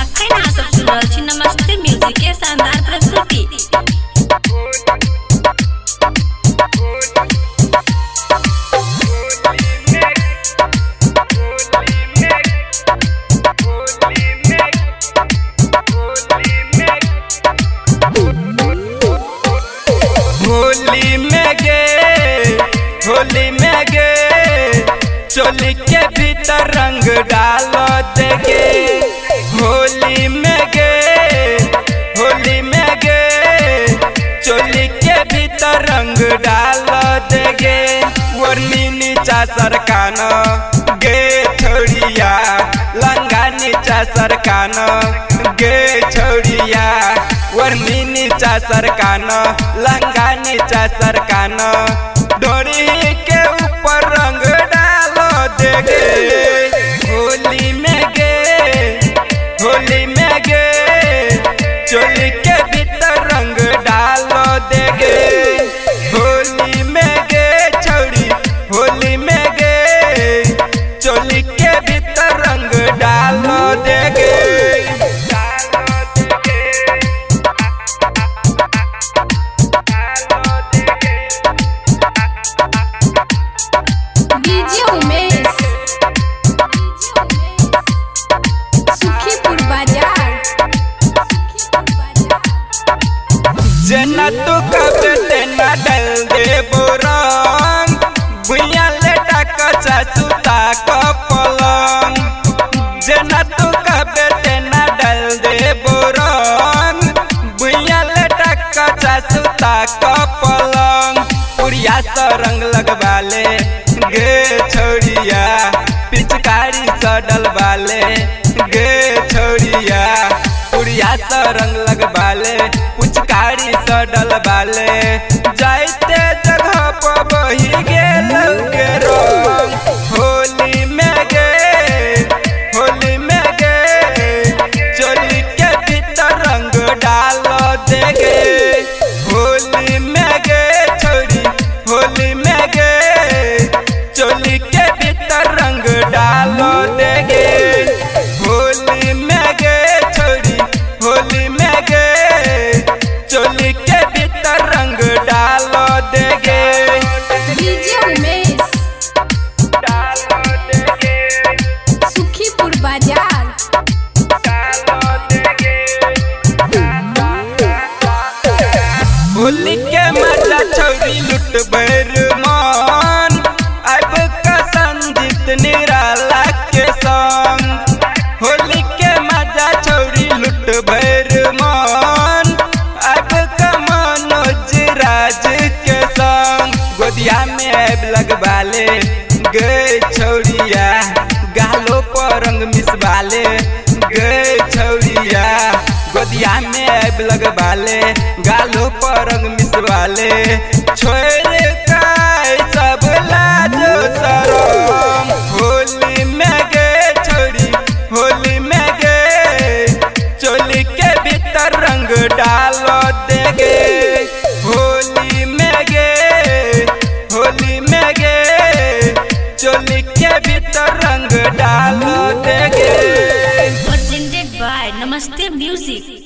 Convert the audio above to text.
अखन अहाँ सब सुन रहल छी नमस्ते म्यूजिक के शानदार प्रस्तुति। होली में गे चोली के भीतर रंग डालो देगे। होली में गे चोली के भीतर रंग डालो देगे। वर्णी नीचा सरकान गे छोड़िया लंगा नीचा सरकान गे छोड़िया। वर्णी नीचा सरकान लंगा नीचा सरकान डोरी के ऊपर रंग डालो देगे। होली में गे चोली के भीतर रंग डालो देगे। होली में गे छौड़ी होली में गे चोली के भीतर रंग डालो देगे। जना तू कबे तेना डल दे बोरंग भुइया लेटा कचा सुता क पलंग। जना तू कबे तेना डल दे बोरंग भुइया लेटा कचा सुता क पलंग। पुरिया स रंग लगवाले गे छोड़िया पिचकारी स डलवाले गे छोड़िया। पुरिया स रंग लगवाले पुचकारी स डलवाले जाते जगह पर बही गेल के रंग। होली में गे चोली के भीतर रंग डालो देगे। होली में गे छोड़ी होली में गे चोली के भीतर रंग डालो देगे। होली में गे छोड़ी होली में गे चोली के भीतर रंग डालो देगे। डालो देगे सुखीपुर बाजार डालो देगे। होली के मजा छौरी लुट भर मान अब का संजीत निराला के संग। होली के मजा छौरी लुट भर मान अब का मनोज राज के संग। गोदिया में अब लगवाले गे छौरिया गालो पर रंग मिसवाले गे छौरिया। गोदिया में अब लगवाले गालो पर रंग मिसवाले। छोड़ काय सब लाजो शरम। होली में गे छोड़ी होली में गे चोली के भीतर रंग डालो देगे। होली में गे चोली के भीतर रंग डालो देगे। Presented by नमस्ते म्यूजिक।